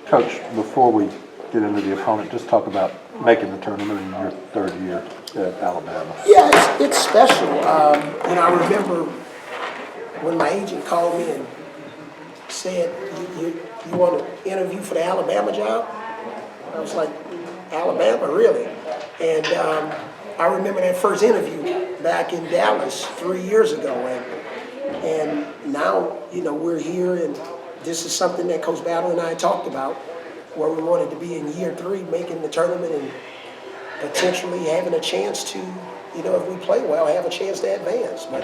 Coach, before we get into the opponent, just talk about making the tournament in your third year at Alabama. Yeah, it's special. I remember when my agent called me and said, you want to interview for the Alabama job? I was like, Alabama, really? And I remember that first interview back in Dallas 3 years ago. And now, we're here, and this is something that Coach Battle and I talked about, where we wanted to be in year 3, making the tournament and potentially having a chance to, if we play well, have a chance to advance. But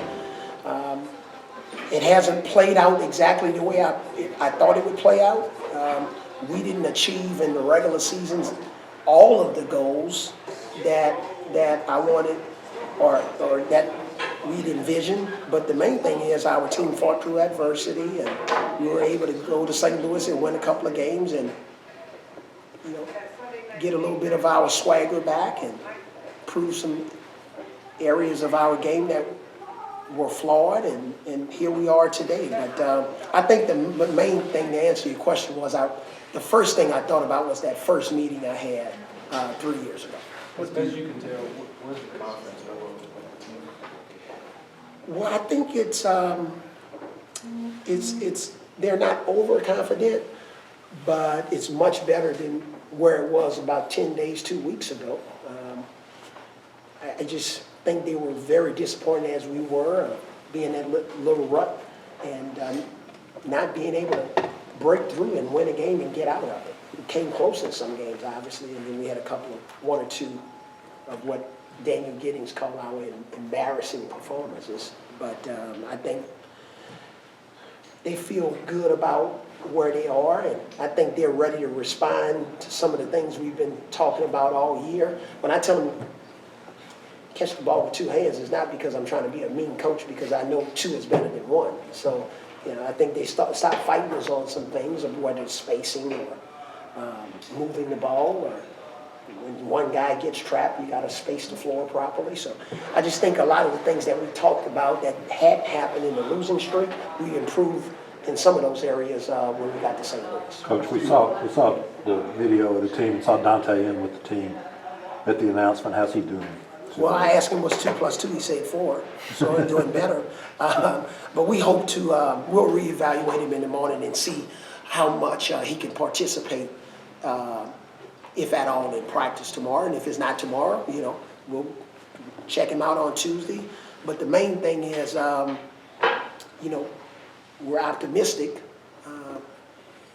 it hasn't played out exactly the way I thought it would play out. We didn't achieve in the regular seasons all of the goals that I wanted or that we'd envisioned. But the main thing is our team fought through adversity, and we were able to go to St. Louis and win a couple of games and get a little bit of our swagger back and prove some areas of our game that were flawed, and here we are today. But I think the main thing to answer your question was the first thing I thought about was that first meeting I had 3 years ago. As best as you can tell, where's the confidence level with the team? Well, I think it's they're not overconfident, but it's much better than where it was about 10 days, 2 weeks ago. I just think they were very disappointed, as we were, being in that little rut and not being able to break through and win a game and get out of it. We came close in some games, obviously, and then we had one or two of what Daniel Giddings called our embarrassing performances. But I think they feel good about where they are, and I think they're ready to respond to some of the things we've been talking about all year. When I tell them catch the ball with 2 hands, it's not because I'm trying to be a mean coach, because I know 2 is better than 1. So, I think they stop fighting us on some things, of whether it's spacing or moving the ball, or when one guy gets trapped, you got to space the floor properly. So I just think a lot of the things that we talked about that had happened in the losing streak, we improved in some of those areas when we got to St. Louis. Coach, we saw the video of the team, saw Dante in with the team at the announcement. How's he doing? Well, I asked him what's 2 plus 2, he said 4, so he's doing better. But we hope to, we'll reevaluate him in the morning and see how much he can participate, if at all, in practice tomorrow. And if it's not tomorrow, we'll check him out on Tuesday. But the main thing is, we're optimistic,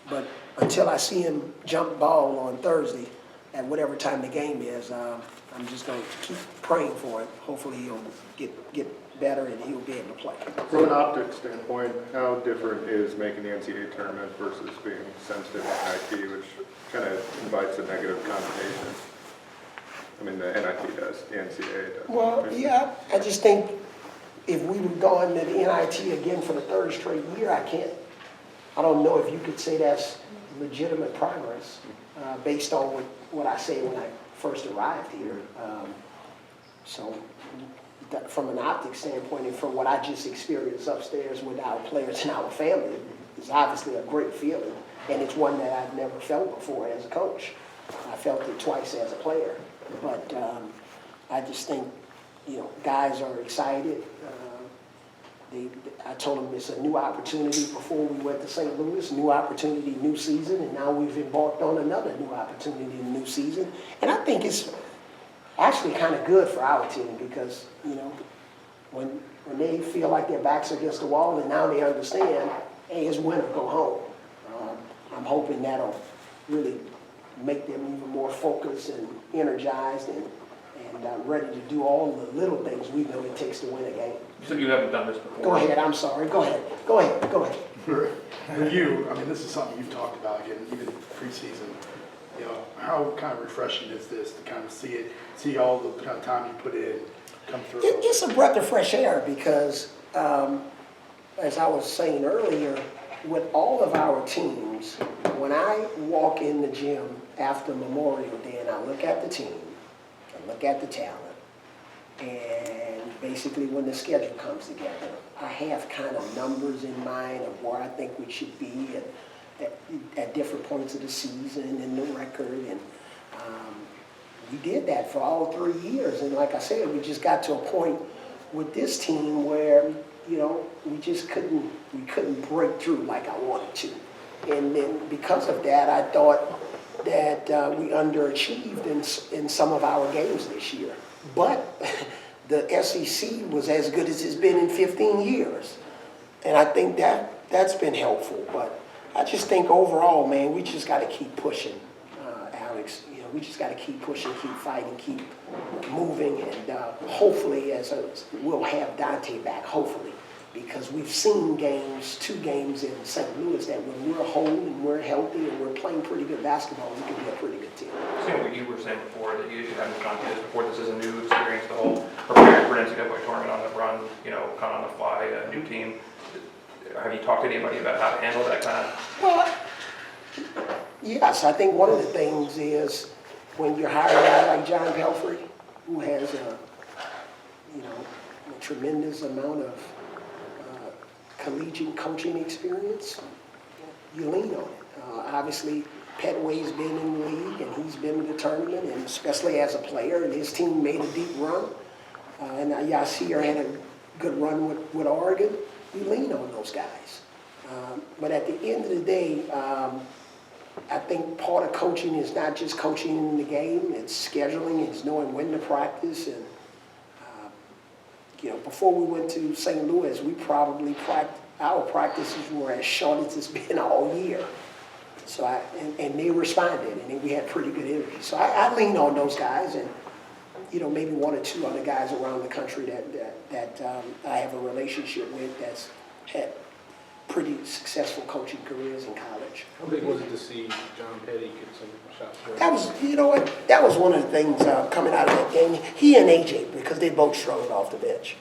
but until I see him jump ball on Thursday, at whatever time the game is, I'm just going to keep praying for it. Hopefully he'll get better and he'll be able to play. From an optics standpoint, how different is making the NCAA tournament versus being sensitive to NIT, which kind of invites a negative connotation? I mean, the NIT does, the NCAA does. Well, yeah, I just think if we were going to the NIT again for the 3rd straight year, I don't know if you could say that's legitimate progress based on what I said when I first arrived here. So from an optics standpoint, and from what I just experienced upstairs with our players and our family, it's obviously a great feeling, and it's one that I've never felt before as a coach. I felt it twice as a player, but I just think guys are excited. I told them it's a new opportunity before we went to St. Louis, new opportunity, new season, and now we've embarked on another new opportunity, new season. And I think it's actually kind of good for our team, because, when they feel like their backs are against the wall and now they understand, hey, it's win or go home. I'm hoping that'll really make them even more focused and energized and ready to do all the little things we know it takes to win a game. So you haven't done this before? Go ahead, I'm sorry. Go ahead. For you, this is something you've talked about, again, even preseason. How kind of refreshing is this to kind of see all the kind of time you put in come through? It's a breath of fresh air, because, as I was saying earlier, with all of our teams, when I walk in the gym after Memorial Day and I look at the team, I look at the talent, and basically when the schedule comes together, I have kind of numbers in mind of where I think we should be, and at different points of the season and the record. And we did that for all 3 years. And like I said, we just got to a point with this team where, you know, we couldn't break through like I wanted to. And then because of that, I thought that we underachieved in some of our games this year. But the SEC was as good as it's been in 15 years. And I think that's been helpful. But I just think overall, man, we just got to keep pushing, Alex. You know, we just got to keep pushing, keep fighting, keep moving. And hopefully, we'll have Dante back, hopefully. Because we've seen two games in St. Louis that when we're whole and we're healthy and we're playing pretty good basketball, we can be a pretty good team. Same what you were saying before, that you haven't gone through this before. This is a new experience, the whole preparing for an NCAA tournament on the run, you know, kind of on the fly, a new team. Have you talked to anybody about how to handle that kind of? Well, yes, I think one of the things is when you hire a guy like John Pelfrey, who has a tremendous amount of collegiate coaching experience, you lean on it. Obviously, Petway's been in the league and he's been in the tournament, and especially as a player, and his team made a deep run. And Yasir had a good run with Oregon. You lean on those guys. But at the end of the day, I think part of coaching is not just coaching in the game, it's scheduling, it's knowing when to practice. And before we went to St. Louis, we probably our practices were as short as it's been all year. So and they responded, and we had pretty good energy. So I lean on those guys, and maybe one or two other guys around the country that I have a relationship with that's had pretty successful coaching careers in college. How big was it to see John Petty get some shots? That was, that was one of the things coming out of that game. He and AJ, because they both struggled off the bench.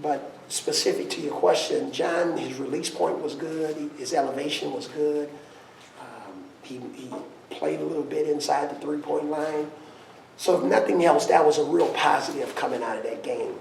But specific to your question, John, his release point was good. His elevation was good. He played a little bit inside the three-point line. So if nothing else, that was a real positive coming out of that game.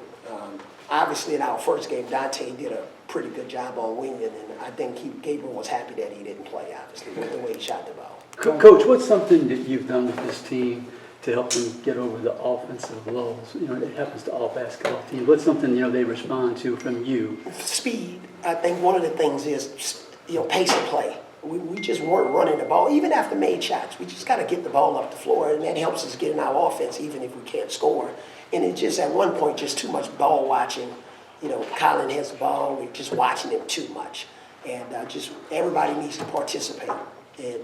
Obviously, in our first game, Dante did a pretty good job on winging, and I think Gabriel was happy that he didn't play, obviously, with the way he shot the ball. Coach, what's something that you've done with this team to help them get over the offensive lulls? It happens to all basketball teams. What's something, they respond to from you? Speed. I think one of the things is, pace of play. We just weren't running the ball, even after made shots. We just got to get the ball up the floor, and that helps us get in our offense, even if we can't score. And it's just, at one point, just too much ball watching. Colin has the ball, we're just watching him too much. And just everybody needs to participate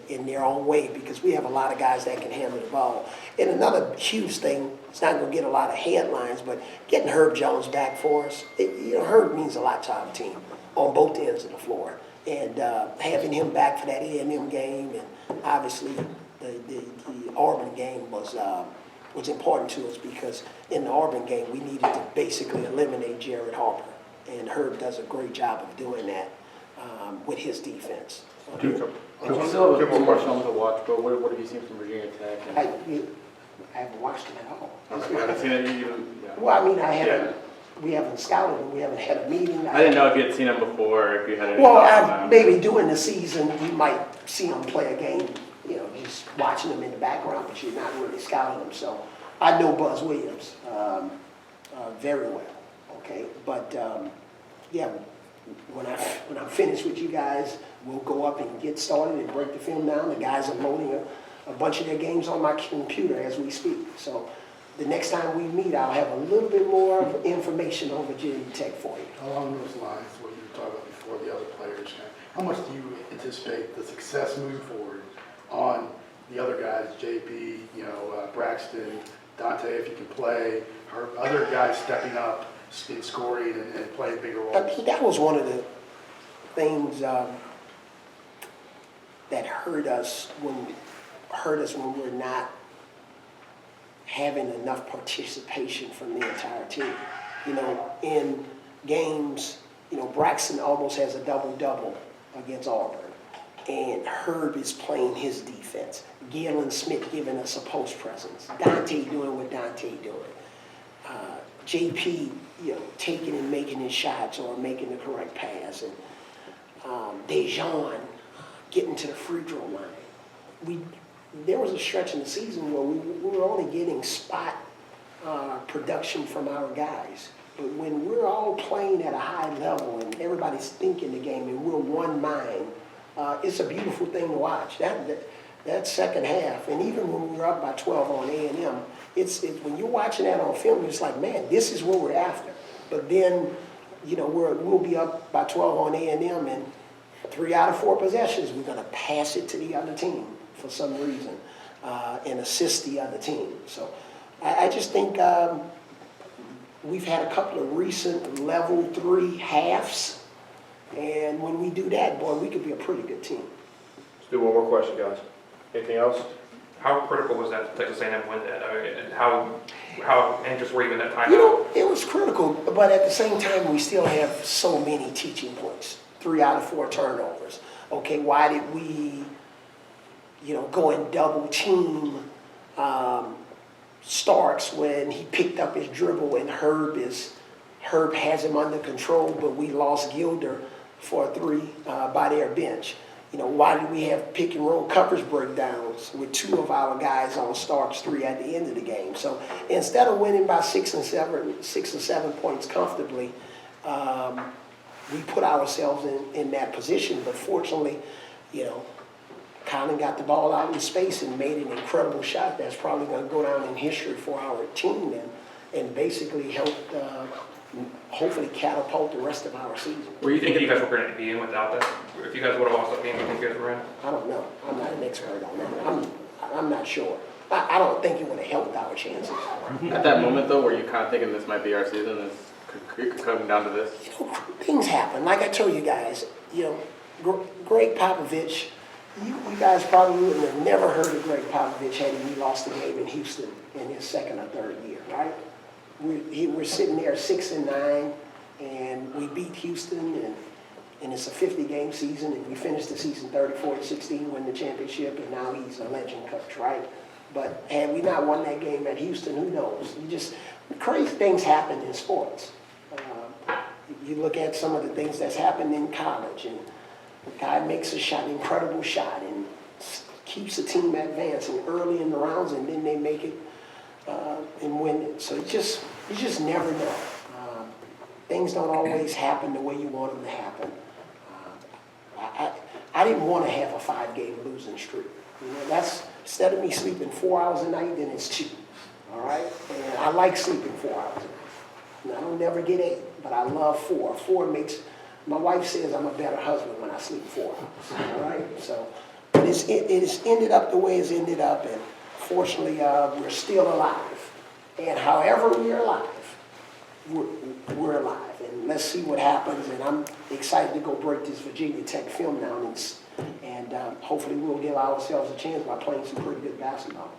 in their own way, because we have a lot of guys that can handle the ball. And another huge thing, it's not going to get a lot of headlines, but getting Herb Jones back for us, Herb means a lot to our team on both ends of the floor. And having him back for that A&M game, and obviously the Auburn game was important to us, because in the Auburn game, we needed to basically eliminate Jared Harper. And Herb does a great job of doing that with his defense. You still have a more film to watch, but what have you seen from Virginia Tech? I haven't watched him at all. I haven't seen it. Yeah. Well, I mean, we haven't scouted him, we haven't had a meeting. I didn't know if you had seen him before, if you had any. Well, maybe during the season, you might see him play a game, just watching him in the background, but you're not really scouting him. So I know Buzz Williams very well, okay? But when I'm finished with you guys, we'll go up and get started and break the film down. The guys are loading a bunch of their games on my computer as we speak. So the next time we meet, I'll have a little bit more information on Virginia Tech for you. Along those lines, what you were talking about before, the other players, how much do you anticipate the success moving forward on the other guys, JP, Braxton, Dante, if you can play, or other guys stepping up in scoring and playing bigger roles? I think that was one of the things that hurt us when we're not having enough participation from the entire team. In games, Braxton almost has a double-double against Auburn, and Herb is playing his defense. Galen Smith giving us a post presence. Dante doing what Dante doing. JP, taking and making his shots or making the correct pass. And Dejan, getting to the free throw line. There was a stretch in the season where we were only getting spot production from our guys. But when we're all playing at a high level and everybody's thinking the game and we're one mind, it's a beautiful thing to watch. That second half, and even when we were up by 12 on A&M, it's when you're watching that on film, it's like, man, this is what we're after. But then, you know, we'll be up by 12 on A&M, and 3 out of 4 possessions, we're going to pass it to the other team for some reason and assist the other team. So I just think we've had a couple of recent level 3 halves, and when we do that, boy, we could be a pretty good team. Let's do one more question, guys. Anything else? How critical was that Texas A&M win that? I mean, and how anxious were you in that timeout? You know, it was critical, but at the same time, we still have so many teaching points. 3 out of 4 turnovers. Okay, why did we, you know, go and double team Starks when he picked up his dribble and Herb has him under control, but we lost Gilder for a 3 by their bench. You know, why did we have pick and roll coverage breakdowns with 2 of our guys on Starks 3 at the end of the game? So instead of winning by 6 and 7 points comfortably, we put ourselves in that position. But fortunately, you know, Colin got the ball out in space and made an incredible shot that's probably going to go down in history for our team and basically help hopefully catapult the rest of our season. Were you thinking you guys were going to be in without that? If you guys would have lost that game, you think you guys were in? I don't know. I'm not an expert on that. I'm not sure. I don't think it would have helped our chances. At that moment, though, were you kind of thinking this might be our season? This could come down to this? You know, things happen. Like I told you guys, you know, Greg Popovich, you guys probably would have never heard of Greg Popovich had he lost the game in Houston in his 2nd or 3rd year, right? We're sitting there 6-9, and we beat Houston, and it's a 50-game season, and we finished the season 34-16, win the championship, and now he's a legend coach, right? But had we not won that game at Houston, who knows? Crazy things happen in sports. You look at some of the things that's happened in college, and a guy makes a shot, an incredible shot, and keeps the team advancing early in the rounds, and then they make it and win it. So you just never know. Things don't always happen the way you want them to happen. I didn't want to have a 5-game losing streak. You know, that's instead of me sleeping 4 hours a night, then it's 2. All right, and I like sleeping 4 hours a night. And I don't never get 8, but I love 4. 4 makes my wife says I'm a better husband when I sleep 4 hours. All right, so but it has ended up the way it's ended up, and fortunately we're still alive. And however we're alive, we're alive. And let's see what happens. And I'm excited to go break this Virginia Tech film down, and hopefully we'll give ourselves a chance by playing some pretty good basketball.